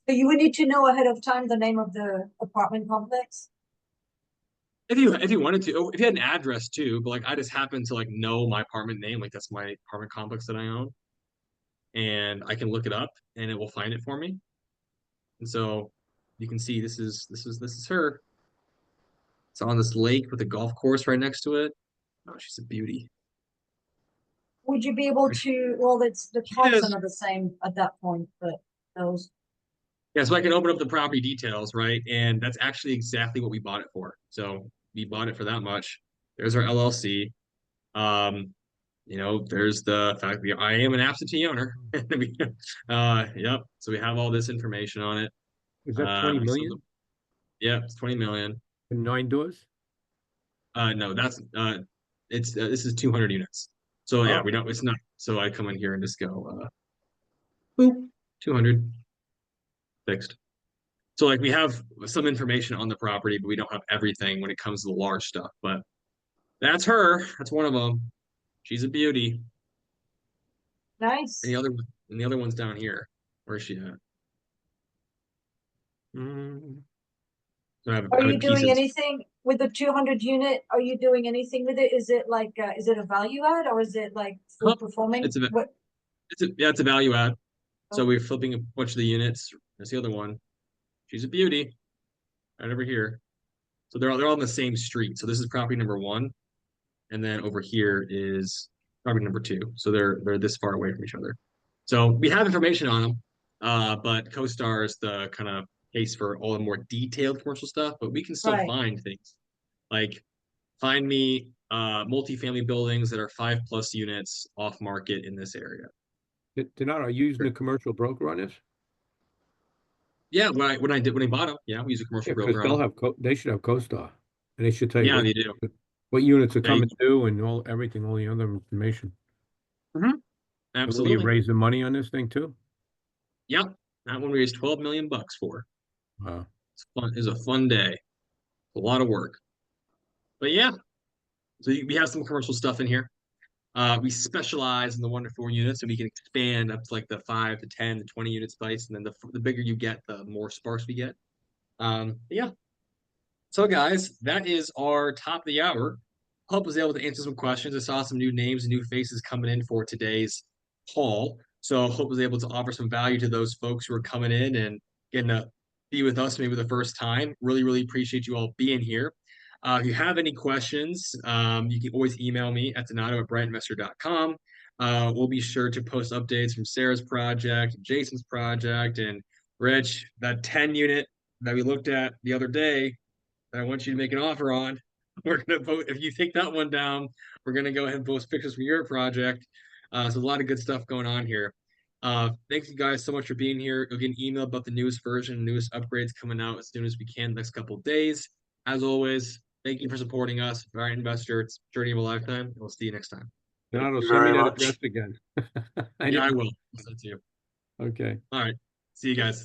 So you would need to know ahead of time the name of the apartment complex? If you wanted to, if you had an address too, but like I just happen to like know my apartment name, like that's my apartment complex that I own, and I can look it up and it will find it for me. And so you can see this is her. It's on this lake with a golf course right next to it. Oh, she's a beauty. Would you be able to, well, it's the comps are Yes. not the same at that point, but those. Yeah, so I can open up the property details, right? And that's actually exactly what we bought it for. So we bought it for that much. There's our LLC. Um, there's the fact that I am an absentee owner. Yep. So we have all this information on it. Is that 20 So million yeah, it's 20 million. and 9 doors? No, this is 200 units. So yeah, Oh, it's not. So I come in here and just go, boop, 200 fixed. So like we have some information on the property, but we don't have everything when it comes to the large stuff. But that's her. That's one of them. She's a beauty. Nice. And the other one's down here. Where is she at? So Are I have you a piece doing of anything with the 200 unit? Are you doing anything with it? Is it like, is it a value add, or is it like full performing? it's a What? it's a value add. So Okay. we're flipping a bunch of the units. There's the other one. She's a beauty. Right over here. So they're all on the same street. So this is property number one, and then over here is property number two. So they're this far away from each other. So we have information on them. But CoStar is the kind of case for all the more detailed commercial stuff, but we can still Right. find things. Like find me multifamily buildings that are 5+ units off market in this area. Donato, are you using a commercial broker on this? Yeah, when I bought them, yeah, we use a commercial Yeah, because broker on they'll them. have they should have CoStar, and they should tell you Yeah, they do. what units are Yeah, coming due and everything, all the other information. And what are you absolutely. raising money on this thing too? Yep. That one we raised 12 million bucks for. Wow. It's fun. It was a fun day. A lot of work. But yeah, so we have some commercial stuff in here. We specialize in the 1 to 4 units, and we can expand up to like the 5 to 10 to 20 unit space. And then the bigger you get, the more sparse we get. Yeah. So guys, that is our top of the hour. Hope was able to answer some questions. I saw some new names and new faces coming in for today's call. So Hope was able to offer some value to those folks who are coming in and getting to be with us maybe the first time. Really, really appreciate you all being here. If you have any questions, you can always email me at donato@brightinvestor.com. We'll be sure to post updates from Sarah's project, Jason's project, and Rich, that 10 unit that we looked at the other day that I want you to make an offer on. We're gonna vote. If you take that one down, we're gonna go ahead and post pictures from your project. So a lot of good stuff going on here. Thank you guys so much for being here. You'll get an email about the newest version, newest upgrades coming out as soon as we can next couple of days. As always, thank you for supporting us. BrightInvestor, it's journey of a lifetime. We'll see you next time. Donato, you send me very that much. address again. Yeah, I will. I'll send it to you. Okay. All right. See you guys.